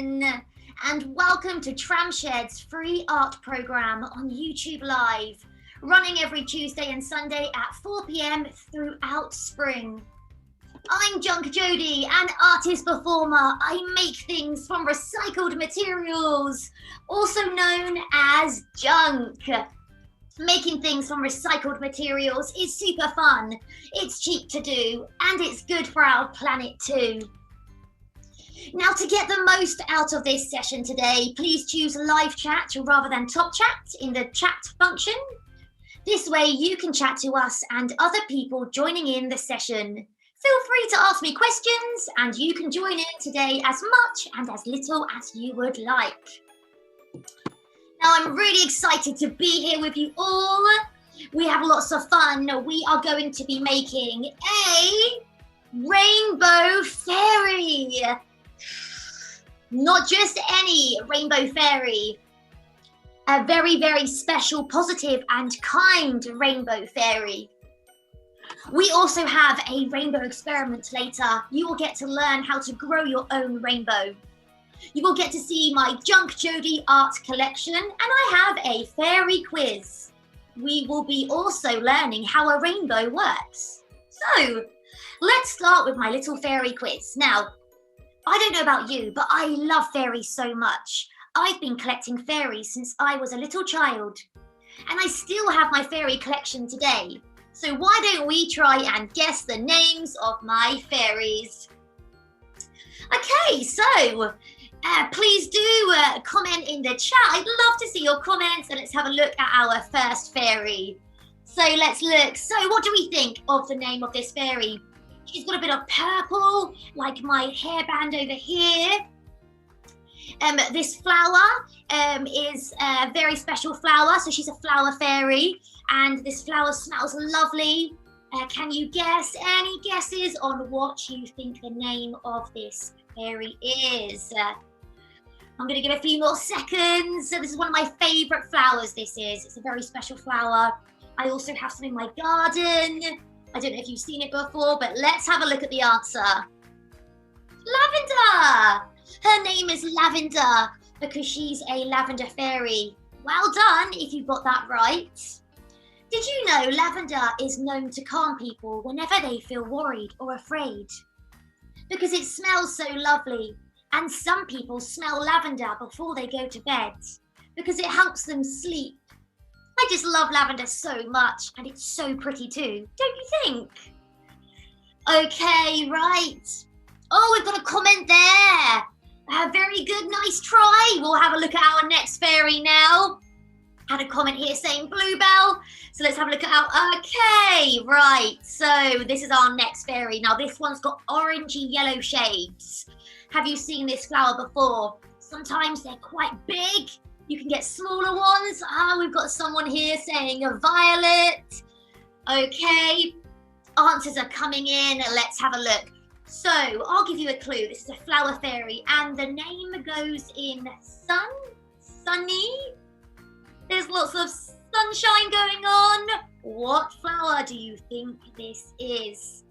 everyone, and welcome to Tramshed's free art programme on YouTube Live, running every Tuesday and Sunday at 4 p.m. throughout spring. I'm Junk Jodie, an artist performer. I make things from recycled materials, also known as junk. Making things from recycled materials is super fun, it's cheap to do, and it's good for our planet too. Now, to get the most out of this session today, please choose live chat rather than top chat in the chat function. This way you can chat to us and other people joining in the session. Feel free to ask me questions and you can join in today as much and as little as you would like. Now, I'm really excited to be here with you all. We have lots of fun. We are going to be making a rainbow fairy. Not just any rainbow fairy. A very, very special, positive and kind rainbow fairy. We also have a rainbow experiment later. You will get to learn how to grow your own rainbow. You will get to see my Junk Jodie art collection, and I have a fairy quiz. We will be also learning how a rainbow works. So, let's start with my little fairy quiz. Now, I don't know about you, but I love fairies so much. I've been collecting fairies since I was a little child, and I still have my fairy collection today. So why don't we try and guess the names of my fairies? Okay, so please do comment in the chat. I'd love to see your comments, and let's have a look at our first fairy. So let's look. So what do we think of the name of this fairy? She's got a bit of purple, like my hairband over here. This flower is a very special flower, so she's a flower fairy, and this flower smells lovely. Can you guess? Any guesses on what you think the name of this fairy is? I'm going to give a few more seconds. So this is one of my favourite flowers, this is. It's a very special flower. I also have some in my garden. I don't know if you've seen it before, but let's have a look at the answer. Lavender! Her name is Lavender because she's a lavender fairy. Well done if you got that right. Did you know lavender is known to calm people whenever they feel worried or afraid? Because it smells so lovely, and some people smell lavender before they go to bed because it helps them sleep. I just love lavender so much, and it's so pretty too, don't you think? Okay, right. Oh, we've got a comment there. Very good, nice try. We'll have a look at our next fairy now. Had a comment here saying bluebell. So let's have a look at our, okay, right. So this is our next fairy. Now this one's got orangey yellow shades. Have you seen this flower before? Sometimes they're quite big. You can get smaller ones. We've got someone here saying a violet. Okay, answers are coming in. Let's have a look. So I'll give you a clue. This is a flower fairy, and the name goes in sunny. There's lots of sunshine going on. What flower do you think this is?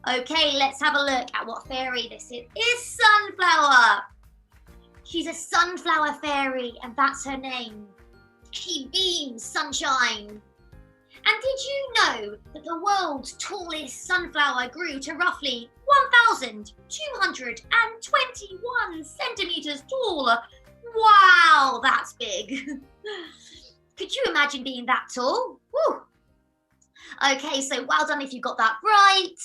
Okay, let's have a look at what fairy this is. It's Sunflower. She's a sunflower fairy, and that's her name. She beams sunshine. And did you know that the world's tallest sunflower grew to roughly 1,221 centimeters tall? Wow, that's big. Could you imagine being that tall? Woo. Okay, so well done if you got that right.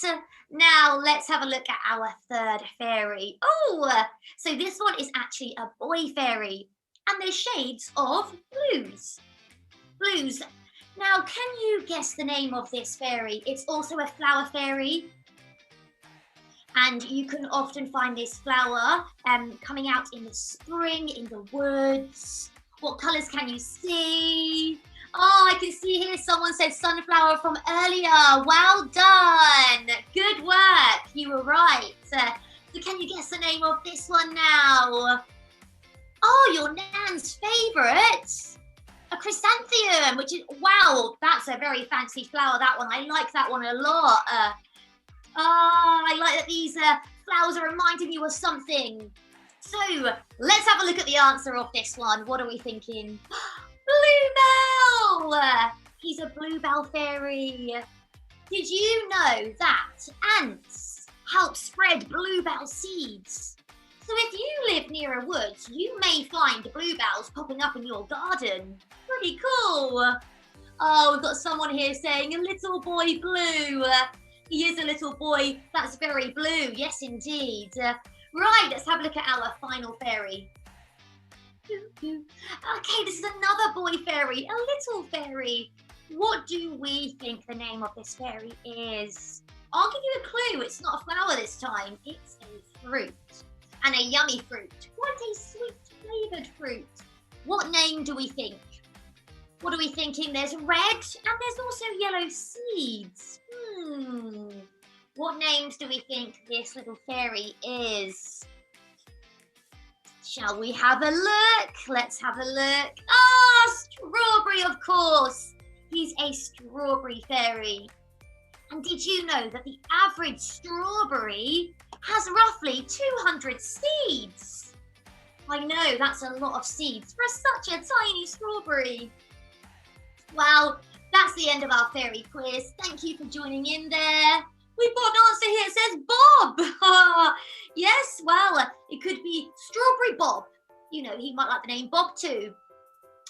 Now let's have a look at our third fairy. Oh, so this one is actually a boy fairy, and there's shades of blues. Blues. Now, can you guess the name of this fairy? It's also a flower fairy, and you can often find this flower coming out in the spring, in the woods. What colours can you see? Oh, I can see here someone said sunflower from earlier. Well done. Good work. You were right. So can you guess the name of this one now? Oh, your Nan's favourite. A chrysanthemum, which is, wow, that's a very fancy flower, that one. I like that one a lot. I like that these flowers are reminding you of something. So let's have a look at the answer of this one. What are we thinking? Bluebell! He's a bluebell fairy. Did you know that ants help spread bluebell seeds? So if you live near a woods, you may find bluebells popping up in your garden. Pretty cool. Oh, we've got someone here saying, a little boy blue. He is a little boy that's very blue. Yes, indeed. Right, let's have a look at our final fairy. Okay, this is another boy fairy, a little fairy. What do we think the name of this fairy is? I'll give you a clue. It's not a flower this time. It's a fruit. And a yummy fruit. Quite a sweet flavoured fruit. What name do we think? What are we thinking? There's red and there's also yellow seeds. What names do we think this little fairy is? Shall we have a look? Let's have a look. Ah, strawberry, of course. He's a strawberry fairy. And did you know that the average strawberry has roughly 200 seeds? I know, that's a lot of seeds for such a tiny strawberry. Well, that's the end of our fairy quiz. Thank you for joining in there. We've got an answer here. It says Bob. Yes, well, it could be Strawberry Bob. You know, he might like the name Bob too.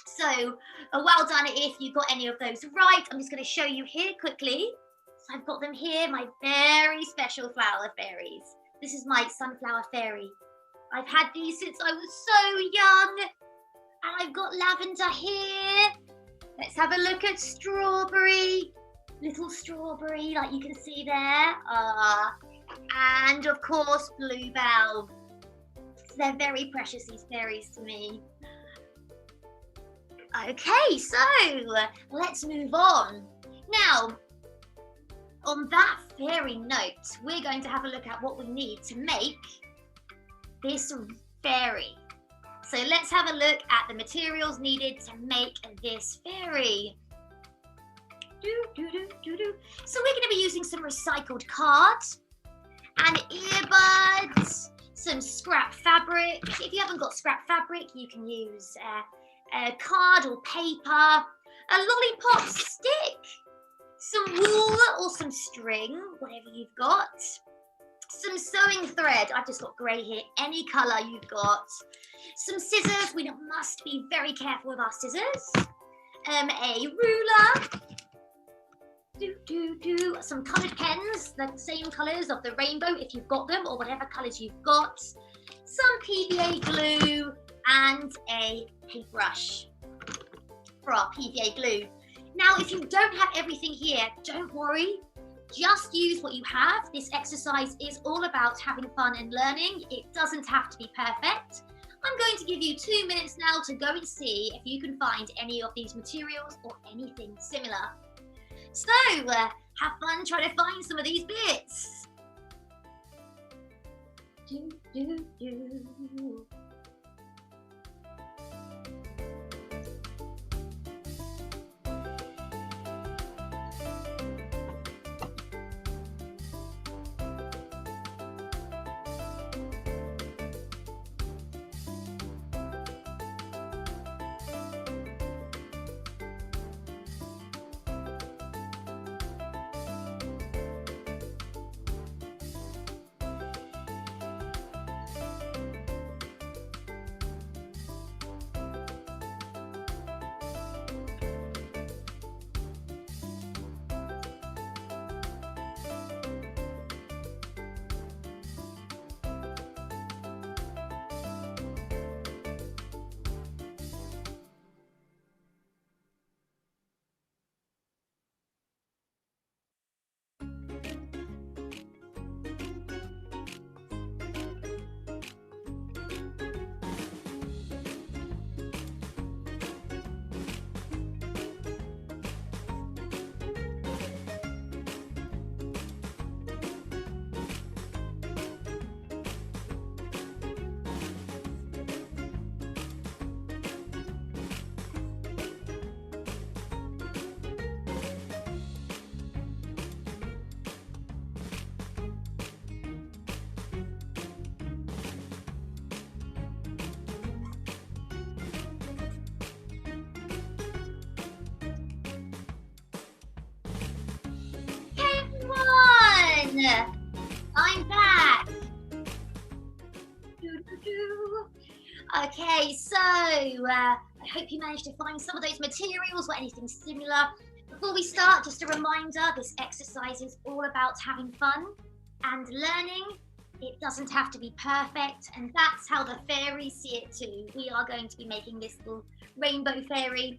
So, well done if you got any of those right. I'm just going to show you here quickly. So I've got them here, my very special flower fairies. This is my sunflower fairy. I've had these since I was so young. And I've got lavender here. Let's have a look at strawberry. Little strawberry, like you can see there. And of course, bluebell. They're very precious, these fairies, to me. Okay, so let's move on. Now, on that fairy note, we're going to have a look at what we need to make this fairy. So let's have a look at the materials needed to make this fairy. So we're going to be using some recycled card, and earbuds, some scrap fabric. If you haven't got scrap fabric, you can use card or paper, a lollipop stick, some wool or some string, whatever you've got, some sewing thread. I've just got grey here, any colour you've got, some scissors. We must be very careful with our scissors, a ruler, some coloured pens, the same colours of the rainbow if you've got them, or whatever colours you've got, some PVA glue, and a paintbrush for our PVA glue. Now, if you don't have everything here, don't worry. Just use what you have. This exercise is all about having fun and learning. It doesn't have to be perfect. I'm going to give you 2 minutes now to go and see if you can find any of these materials or anything similar. So, have fun trying to find some of these bits. I'm back. Doo-doo-doo. Okay, so I hope you managed to find some of those materials or anything similar. Before we start, just a reminder, this exercise is all about having fun and learning. It doesn't have to be perfect, and that's how the fairies see it too. We are going to be making this little rainbow fairy.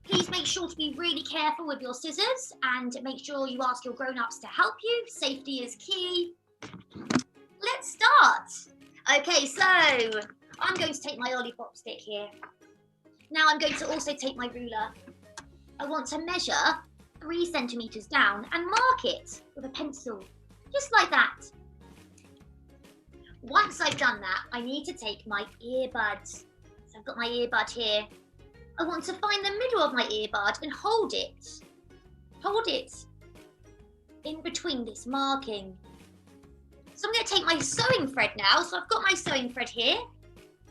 Please make sure to be really careful with your scissors and make sure you ask your grown-ups to help you. Safety is key. Let's start. Okay, so I'm going to take my lollipop stick here. Now I'm going to also take my ruler. I want to measure 3 centimeters down and mark it with a pencil, just like that. Once I've done that, I need to take my earbuds. So I've got my earbud here. I want to find the middle of my earbud and hold it. Hold it in between this marking. So I'm going to take my sewing thread now. So I've got my sewing thread here.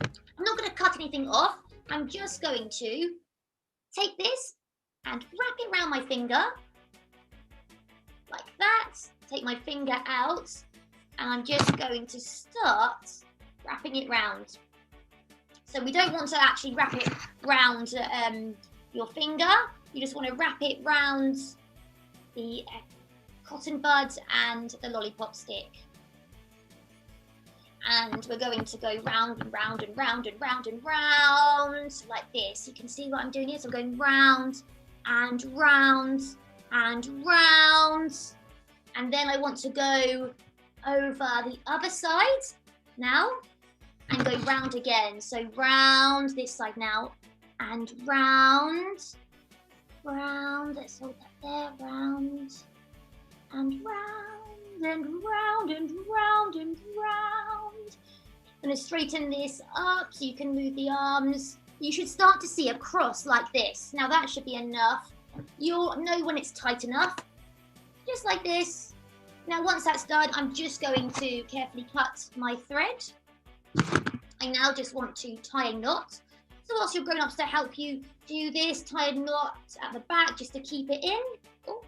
I'm not going to cut anything off. I'm just going to take this and wrap it around my finger. Like that. Take my finger out. And I'm just going to start wrapping it round. So we don't want to actually wrap it round your finger. You just want to wrap it round the cotton bud and the lollipop stick. And we're going to go round and round and round and round and round like this. You can see what I'm doing here. So I'm going round and round and round. And then I want to go over the other side now and go round again. So round this side now and round, round, let's hold that there, round and round and round and round and round. I'm going to straighten this up so you can move the arms. You should start to see a cross like this. Now that should be enough. You'll know when it's tight enough, just like this. Now once that's done, I'm just going to carefully cut my thread. I now just want to tie a knot. So ask your grown-ups to help you do this. Tie a knot at the back just to keep it in. Oh,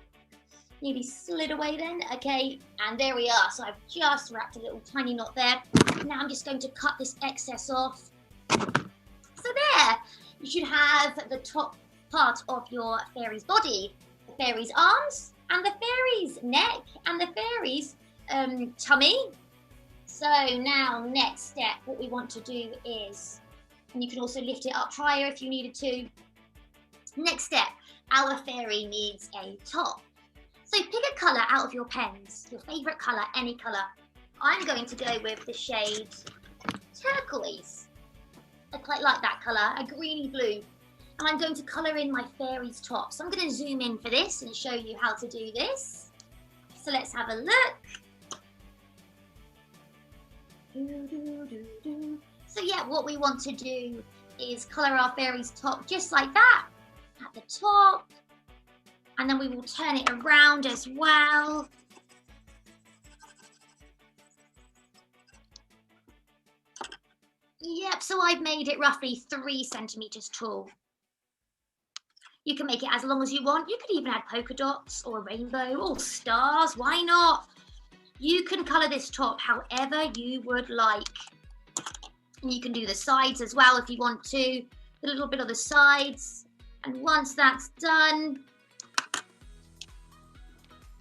nearly slid away then. Okay, and there we are. So I've just wrapped a little tiny knot there. Now I'm just going to cut this excess off. So there, you should have the top part of your fairy's body, the fairy's arms, and the fairy's neck, and the fairy's tummy. So now, next step, what we want to do is, and you can also lift it up higher if you needed to. Next step, our fairy needs a top. So pick a colour out of your pens, your favourite colour, any colour. I'm going to go with the shade turquoise. I quite like that colour, a greeny blue. And I'm going to colour in my fairy's top. So I'm going to zoom in for this and show you how to do this. So let's have a look. So yeah, what we want to do is colour our fairy's top just like that, at the top. And then we will turn it around as well. Yep, so I've made it roughly 3 centimeters tall. You can make it as long as you want. You could even add polka dots or a rainbow or stars. Why not? You can colour this top however you would like. And you can do the sides as well if you want to. A little bit of the sides. And once that's done,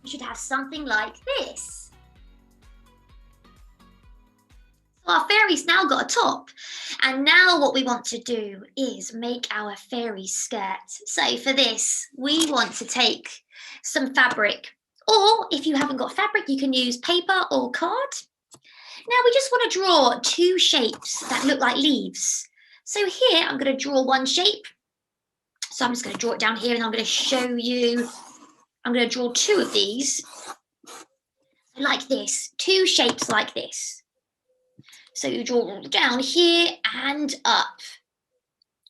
you should have something like this. Our fairy's now got a top, and now what we want to do is make our fairy skirt. So for this, we want to take some fabric, or if you haven't got fabric, you can use paper or card. Now we just want to draw 2 shapes that look like leaves. So here I'm going to draw one shape. So I'm just going to draw it down here and I'm going to show you. I'm going to draw 2 of these like this, 2 shapes like this. So you draw down here and up.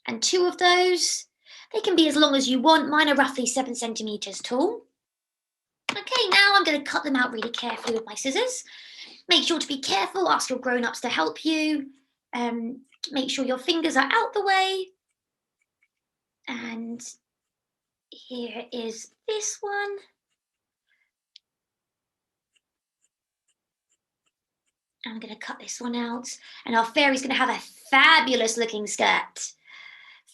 And 2 of those, they can be as long as you want. Mine are roughly 7 centimeters tall. Okay, now I'm going to cut them out really carefully with my scissors. Make sure to be careful, ask your grown-ups to help you. Make sure your fingers are out the way. And here is this one. I'm going to cut this one out, and our fairy's going to have a fabulous looking skirt.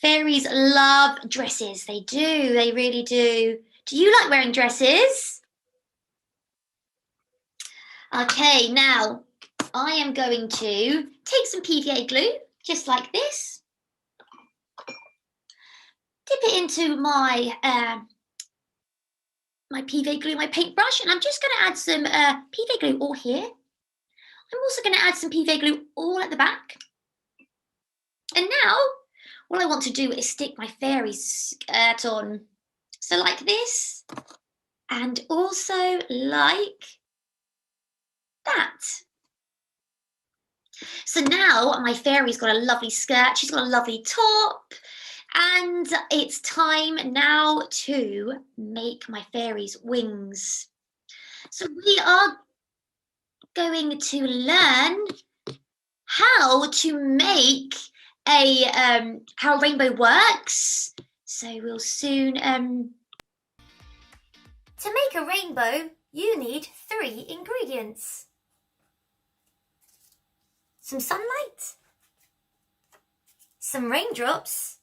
Fairies love dresses. They do. They really do. Do you like wearing dresses? Okay, now I am going to take some PVA glue, just like this. Dip it into my my PVA glue, my paintbrush, and I'm just going to add some PVA glue all here. I'm also going to add some PVA glue all at the back. And now, what I want to do is stick my fairy skirt on. So like this, and also like that. So now my fairy's got a lovely skirt, she's got a lovely top, and it's time now to make my fairy's wings. So we are going to learn how to make how a rainbow works. So we'll soon To make a rainbow, you need 3 ingredients. Some sunlight, some raindrops,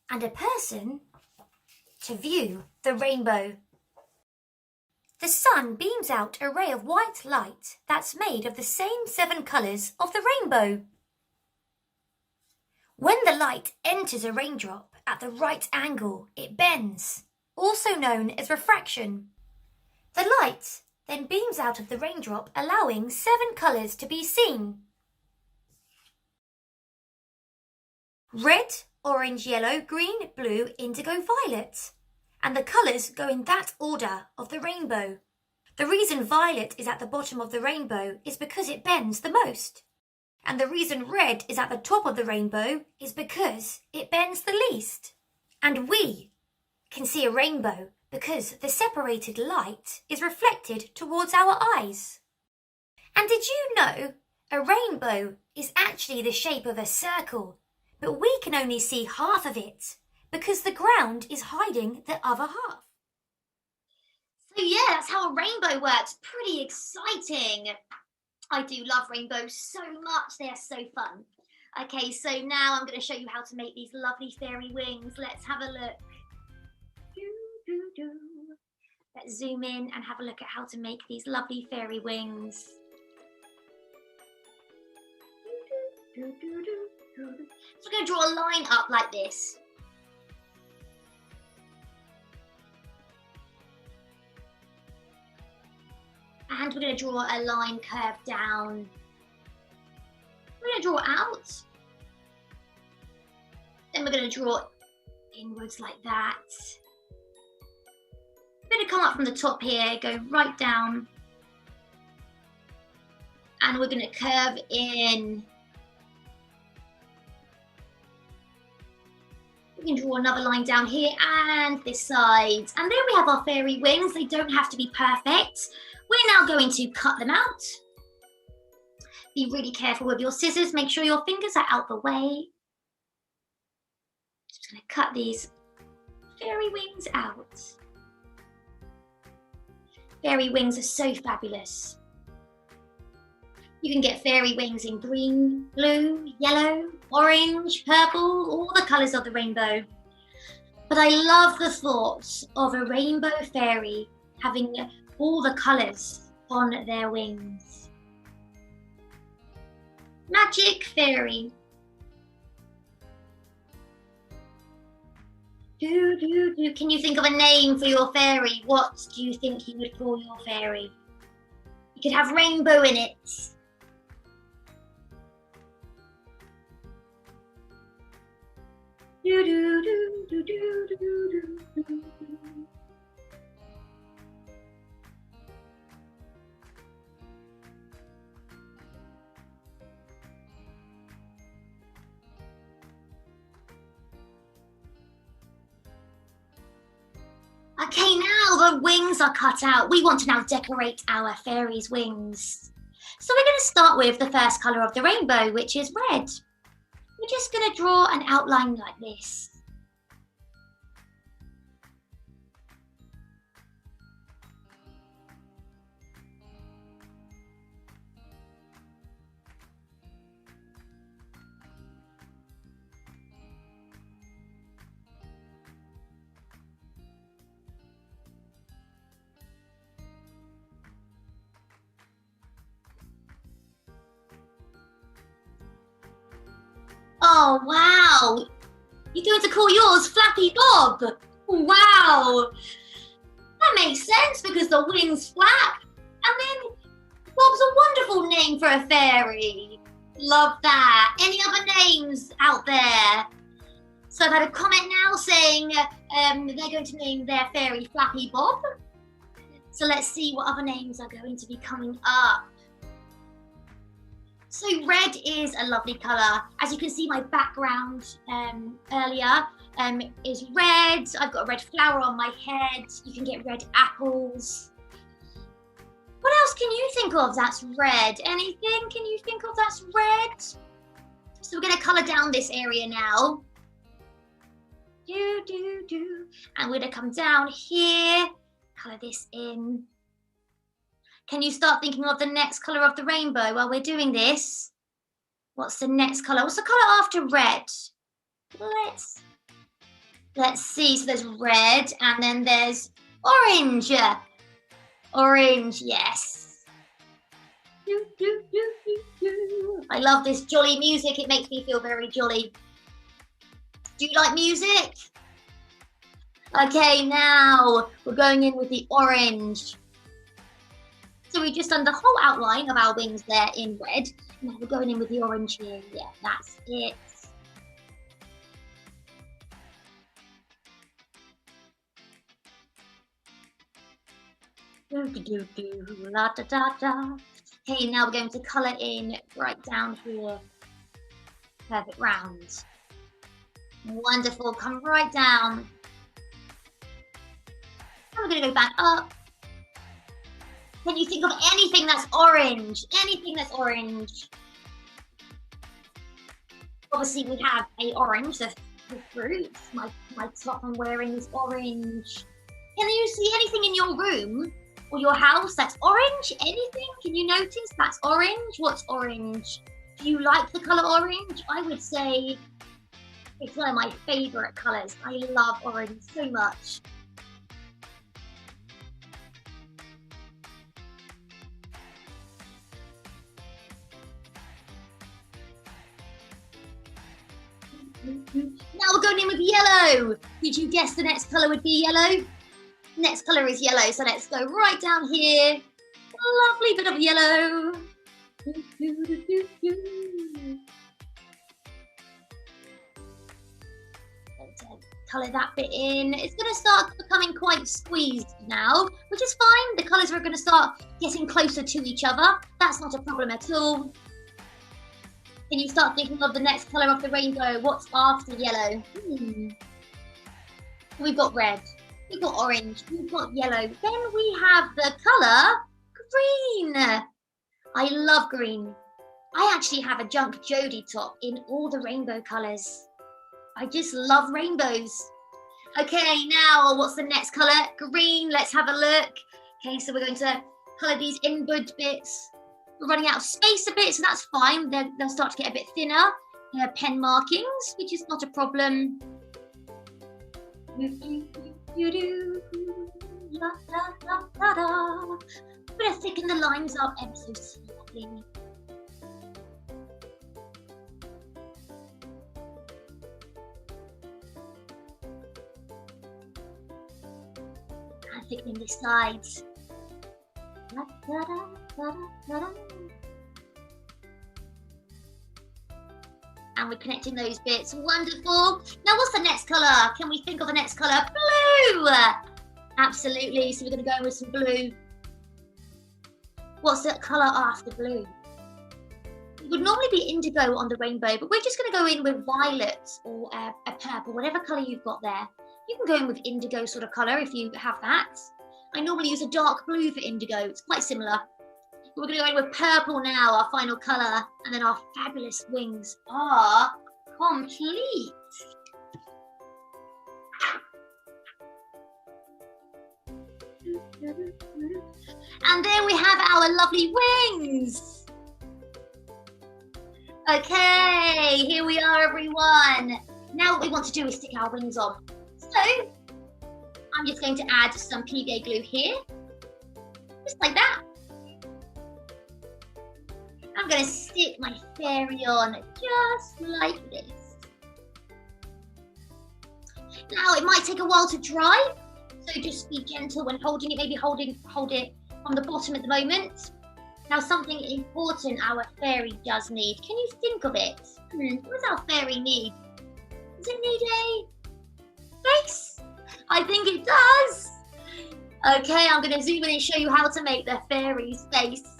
and a person to view the rainbow. The sun beams out a ray of white light that's made of the same 7 colours of the rainbow. When the light enters a raindrop at the right angle, it bends, also known as refraction. The light then beams out of the raindrop, allowing 7 colours to be seen. Red, orange, yellow, green, blue, indigo, violet. And the colours go in that order of the rainbow. The reason violet is at the bottom of the rainbow is because it bends the most. And the reason red is at the top of the rainbow is because it bends the least. And we can see a rainbow because the separated light is reflected towards our eyes. And did you know a rainbow is actually the shape of a circle, but we can only see half of it because the ground is hiding the other half. So yeah, that's how a rainbow works. Pretty exciting. I do love rainbows so much. They are so fun. Okay, so now I'm going to show you how to make these lovely fairy wings. Let's have a look. Let's zoom in and have a look at how to make these lovely fairy wings. So we're going to draw a line up like this. And we're going to draw a line curved down. We're going to draw out. Then we're going to draw inwards like that. We're going to come up from the top here, go right down. And we're going to curve in. We can draw another line down here and this side. And there we have our fairy wings. They don't have to be perfect. We're now going to cut them out. Be really careful with your scissors. Make sure your fingers are out the way. Just going to cut these fairy wings out. Fairy wings are so fabulous. You can get fairy wings in green, blue, yellow, orange, purple, all the colours of the rainbow. But I love the thought of a rainbow fairy having all the colours on their wings. Magic fairy. Can you think of a name for your fairy? What do you think you would call your fairy? You could have rainbow in it. Okay, now the wings are cut out. We want to now decorate our fairy's wings. So we're going to start with the first colour of the rainbow, which is red. We're just going to draw an outline like this. Oh, wow. You're going to call yours Flappy Bob. Wow. That makes sense because the wings flap. And then Bob's a wonderful name for a fairy. Love that. Any other names out there? So I've had a comment now saying they're going to name their fairy Flappy Bob. So let's see what other names are going to be coming up. So red is a lovely colour. As you can see, my background earlier is red. I've got a red flower on my head. You can get red apples. What else can you think of that's red? Anything can you think of that's red? So we're going to colour down this area now. And we're going to come down here, colour this in. Can you start thinking of the next colour of the rainbow while we're doing this? What's the next colour? What's the colour after red? Let's see. So there's red and then there's orange. Orange, yes. I love this jolly music. It makes me feel very jolly. Do you like music? Okay, now we're going in with the orange. So we've just done the whole outline of our wings there in red. Now we're going in with the orange here. Yeah, that's it. La da da da. Okay, now we're going to colour in right down here. Perfect round. Wonderful, come right down. And we're going to go back up. Can you think of anything that's orange? Anything that's orange? Obviously, we have a orange, the fruit. My top I'm wearing is orange. Can you see anything in your room or your house that's orange? Anything? Can you notice that's orange? What's orange? Do you like the colour orange? I would say it's one of my favourite colours. I love orange so much. Now we're going in with yellow. Did you guess the next colour would be yellow? Next colour is yellow, so let's go right down here. A lovely bit of yellow. Colour that bit in. It's going to start becoming quite squeezed now, which is fine. The colours are going to start getting closer to each other. That's not a problem at all. Can you start thinking of the next colour of the rainbow? What's after yellow? We've got red, we've got orange, we've got yellow. Then we have the colour green. I love green. I actually have a Junk Jodie top in all the rainbow colours. I just love rainbows. Okay, now what's the next colour? Green, let's have a look. Okay, so we're going to colour these inward bits. We're running out of space a bit, so that's fine. They'll start to get a bit thinner. Pen markings, which is not a problem. I'm going to thicken the lines up ever so slightly. And thickening the sides. And we're connecting those bits. Wonderful. Now what's the next colour? Can we think of the next colour? Blue! Absolutely. So we're going to go with some blue. What's the colour after blue? It would normally be indigo on the rainbow, but we're just going to go in with violet or a purple, whatever colour you've got there. You can go in with indigo sort of colour if you have that. I normally use a dark blue for indigo. It's quite similar. We're going to go in with purple now, our final colour. And then our fabulous wings are complete. And then we have our lovely wings. Okay, here we are, everyone. Now what we want to do is stick our wings on. So I'm just going to add some PVA glue here, just like that. I'm going to stick my fairy on just like this. Now it might take a while to dry, so just be gentle when holding it. Maybe hold it from the bottom at the moment. Now something important our fairy does need. Can you think of it? What does our fairy need? Does it need a face? I think it does. Okay, I'm going to zoom in and show you how to make the fairy's face.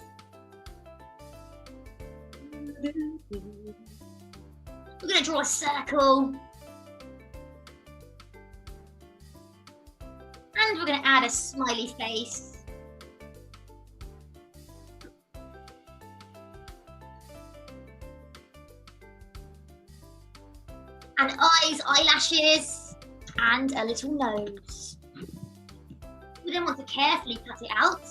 We're going to draw a circle. And we're going to add a smiley face. And eyes, eyelashes, and a little nose. We then want to carefully cut it out.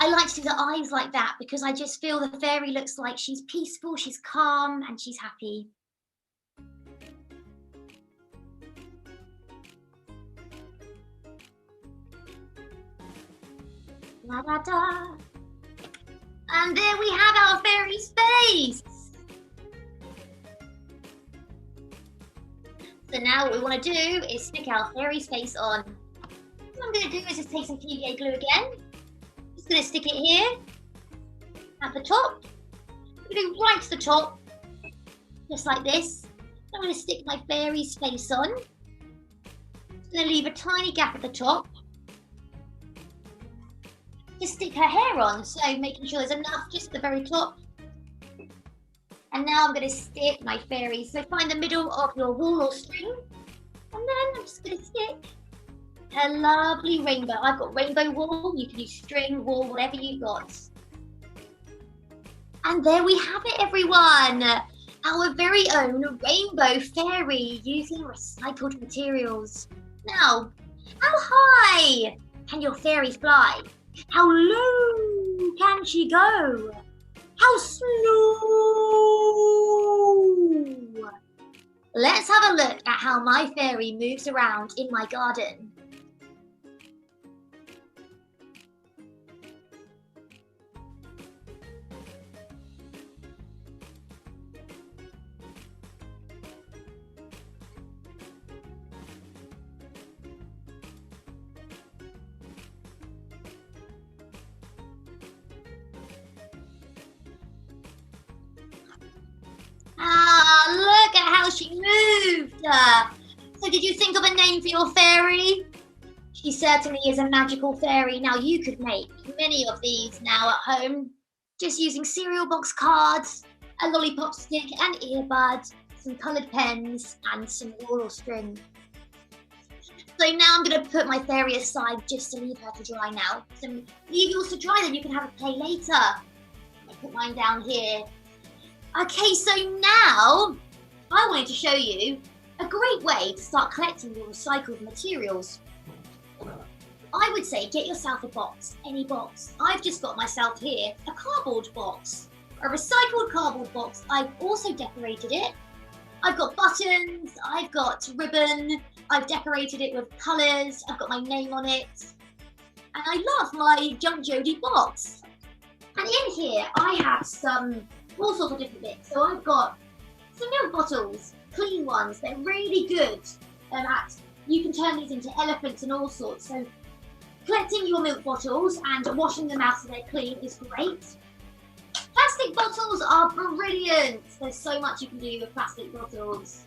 I like to do the eyes like that because I just feel the fairy looks like she's peaceful, she's calm, and she's happy. La da da. And there we have our fairy's face. So now what we want to do is stick our fairy's face on. What I'm going to do is just take some PVA glue again. Just going to stick it here at the top. I'm going to go right to the top, just like this. I'm going to stick my fairy's face on. Just going to leave a tiny gap at the top. Just stick her hair on, so making sure there's enough just at the very top. And now I'm going to stick my fairy. So find the middle of your wool or string. And then I'm just going to stick a lovely rainbow. I've got rainbow wool. You can use string, wool, whatever you've got. And there we have it, everyone. Our very own rainbow fairy using recycled materials. Now, how high can your fairy fly? How low can she go? How slow? Let's have a look at how my fairy moves around in my garden. Look at how she moved. So did you think of a name for your fairy? She certainly is a magical fairy. Now you could make many of these now at home, just using cereal box cards, a lollipop stick, an earbud, some coloured pens, and some wool or string. So now I'm going to put my fairy aside just to leave her to dry now. So leave yours to dry, then you can have a play later. I'll put mine down here. Okay, so now I wanted to show you a great way to start collecting your recycled materials. I would say get yourself a box, any box. I've just got myself here a cardboard box, a recycled cardboard box. I've also decorated it. I've got buttons, I've got ribbon, I've decorated it with colours, I've got my name on it. And I love my Junk Jodie box. And in here I have all sorts of different bits. So I've got some milk bottles, clean ones. They're really good you can turn these into elephants and all sorts. So collecting your milk bottles and washing them out so they're clean is great. Plastic bottles are brilliant. There's so much you can do with plastic bottles.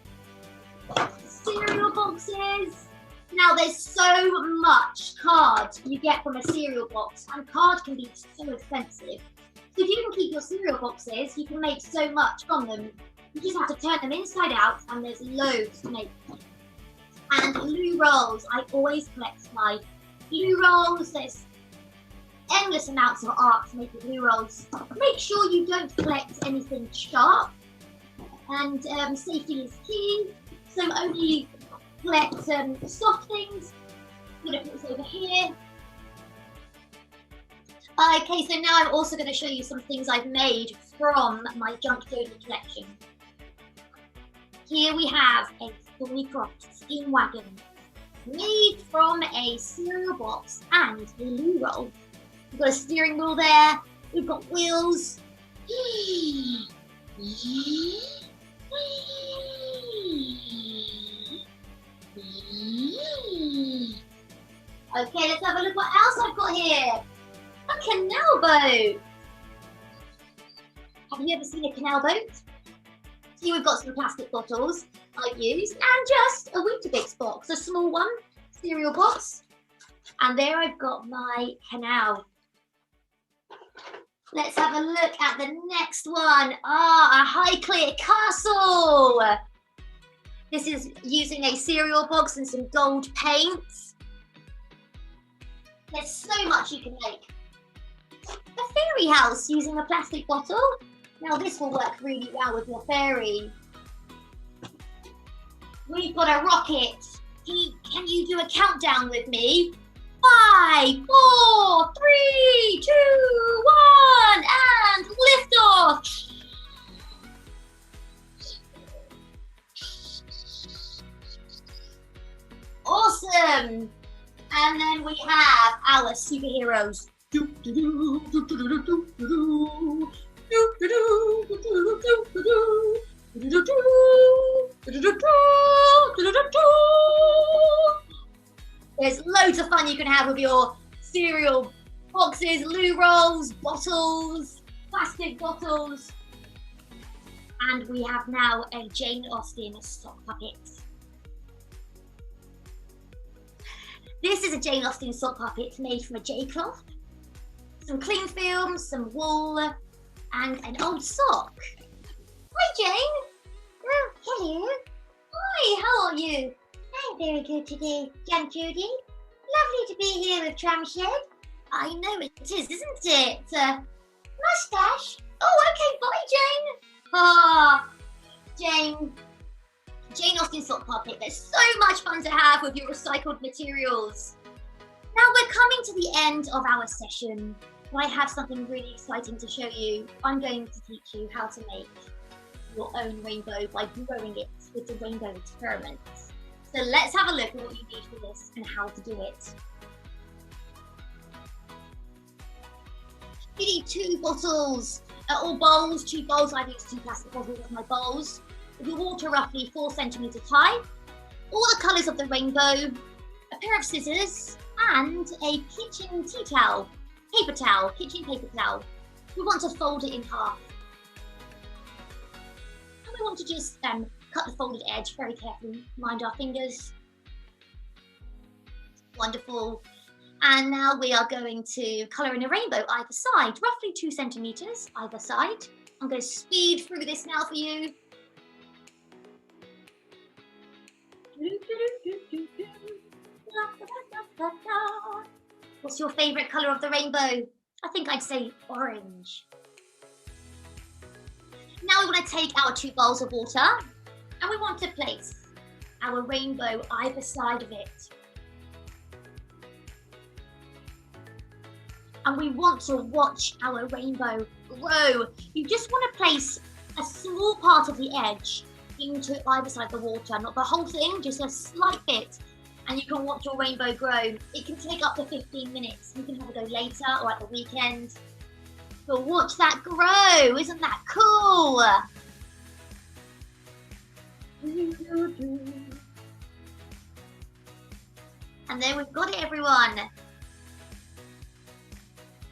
Cereal boxes. Now there's so much card you get from a cereal box, and card can be so expensive. So if you can keep your cereal boxes, you can make so much from them. You just have to turn them inside out, and there's loads to make. And glue rolls. I always collect my glue rolls. There's endless amounts of art to make the glue rolls. Make sure you don't collect anything sharp. And safety is key. So only collect soft things. I'm going to put this over here. Okay, so now I'm also going to show you some things I've made from my Junk Jodie collection. Here we have a fully cropped steam wagon made from a cereal box and a loo roll. We've got a steering wheel there, we've got wheels, Okay, let's have a look what else I've got here. A canal boat. Have you ever seen a canal boat? Here we've got some plastic bottles I've used and just a Weetabix box, a small one, cereal box. And there I've got my canal. Let's have a look at the next one. A Highclere castle. This is using a cereal box and some gold paints. There's so much you can make. A fairy house using a plastic bottle. Now this will work really well with your fairy. We've got a rocket. Can you do a countdown with me? 5, 4, 3, 2, 1, and lift off. Awesome. And then we have our superheroes. There's loads of fun you can have with your cereal boxes, loo rolls, bottles, plastic bottles. And we have now a Jane Austen sock puppet. This is a Jane Austen sock puppet made from a J-cloth, some cling film, some wool, and an old sock. Hi, Jane. Oh, hello. Hi, how are you? I'm very good today, Junk Jodie. Lovely to be here with Tramshed. I know it is, isn't it? Mustache. Oh, okay, bye, Jane. Jane Austen sock puppet. There's so much fun to have with your recycled materials. Now we're coming to the end of our session, but I have something really exciting to show you. I'm going to teach you how to make your own rainbow by growing it with the rainbow experiment. So let's have a look at what you need for this and how to do it. You need 2 bottles, or bowls, 2 bowls. I've used 2 plastic bottles as my bowls. With your water roughly 4 centimetres high, all the colours of the rainbow, a pair of scissors, and a kitchen tea towel, kitchen paper towel. We want to fold it in half. And we want to just cut the folded edge very carefully, mind our fingers. Wonderful. And now we are going to colour in a rainbow either side, roughly 2 centimetres either side. I'm going to speed through this now for you. What's your favourite colour of the rainbow? I think I'd say orange. Now we want to take our 2 bowls of water and we want to place our rainbow either side of it. And we want to watch our rainbow grow. You just want to place a small part of the edge into either side of the water, not the whole thing, just a slight bit, and you can watch your rainbow grow. It can take up to 15 minutes. You can have a go later or at the weekend. But watch that grow, isn't that cool? And there we've got it, everyone.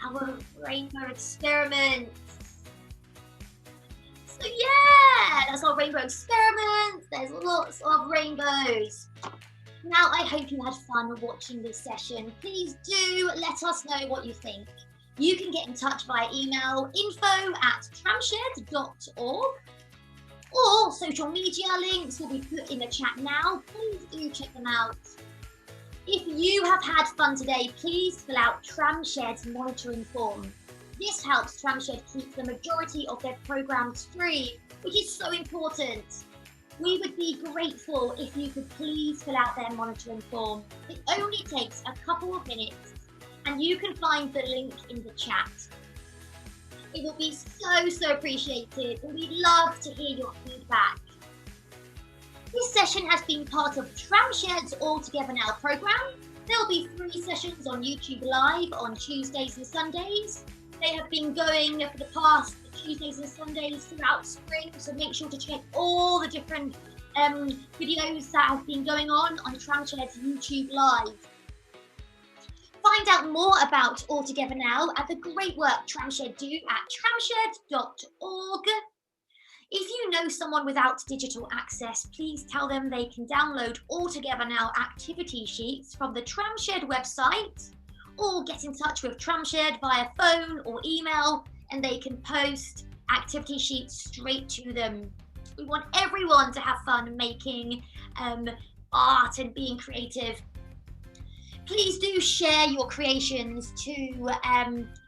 Our rainbow experiment. So yeah, that's our rainbow experiment. There's lots of rainbows. Now I hope you had fun watching this session. Please do let us know what you think. You can get in touch via email info@tramshed.org, or social media links will be put in the chat now. Please do check them out. If you have had fun today, please fill out Tramshed's monitoring form. This helps Tramshed keep the majority of their programmes free, which is so important. We would be grateful if you could please fill out their monitoring form. It only takes a couple of minutes and you can find the link in the chat. It will be so appreciated and we'd love to hear your feedback. This session has been part of Tramshed's All Together Now programme. There will be 3 sessions on YouTube Live on Tuesdays and Sundays. They have been going for the past Tuesdays and Sundays throughout spring, so make sure to check all the different videos that have been going on Tramshed's YouTube Live. Find out more about All Together Now and the great work Tramshed do at tramshed.org. If you know someone without digital access, please tell them they can download All Together Now activity sheets from the Tramshed website, or get in touch with Tramshed via phone or email, and they can post activity sheets straight to them. We want everyone to have fun making art and being creative. Please do share your creations too.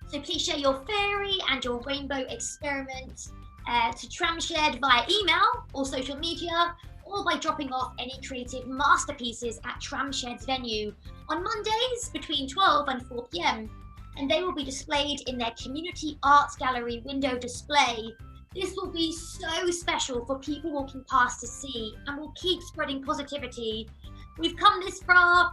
So please share your fairy and your rainbow experiment to Tramshed via email or social media, or by dropping off any creative masterpieces at Tramshed's venue on Mondays between 12 and 4 p.m. And they will be displayed in their community art gallery window display. This will be so special for people walking past to see, and will keep spreading positivity. We've come this far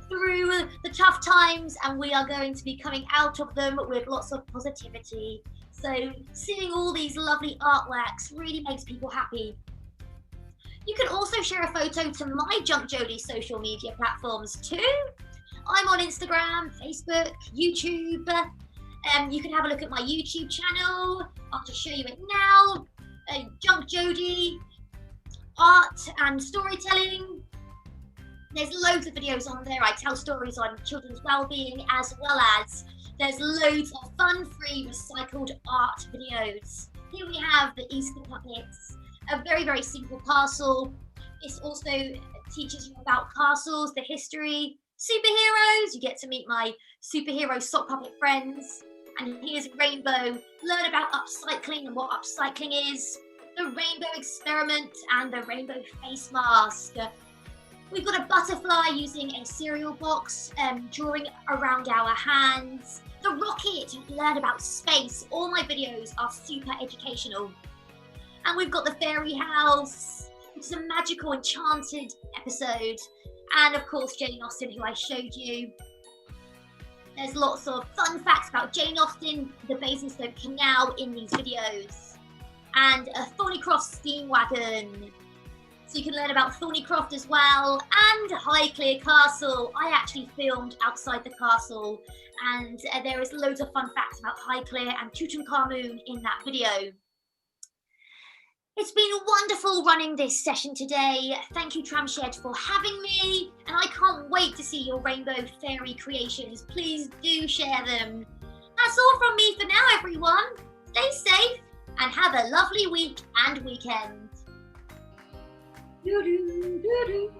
through the tough times, and we are going to be coming out of them with lots of positivity. So seeing all these lovely artworks really makes people happy. You can also share a photo to my Junk Jodie social media platforms too. I'm on Instagram, Facebook, YouTube. You can have a look at my YouTube channel. I'll just show you it now. Junk Jodie, art and storytelling. There's loads of videos on there. I tell stories on children's well-being, as well as there's loads of fun-free recycled art videos. Here we have the Easter puppets, a very, very simple castle. This also teaches you about castles, the history, superheroes. You get to meet my superhero sock puppet friends. And here's Rainbow. Learn about upcycling and what upcycling is. The rainbow experiment and the rainbow face mask. We've got a butterfly using a cereal box, drawing around our hands. The rocket, learn about space. All my videos are super educational. And we've got the fairy house, which is a magical enchanted episode. And of course, Jane Austen, who I showed you. There's lots of fun facts about Jane Austen, the Basingstoke Canal in these videos. And a Thornycroft steam wagon. So you can learn about Thornycroft as well, and Highclere Castle. I actually filmed outside the castle, and there is loads of fun facts about Highclere and Tutankhamun in that video. It's been wonderful running this session today. Thank you, Tramshed, for having me, and I can't wait to see your rainbow fairy creations. Please do share them. That's all from me for now, everyone. Stay safe and have a lovely week and weekend. Doo-doo, doo-doo.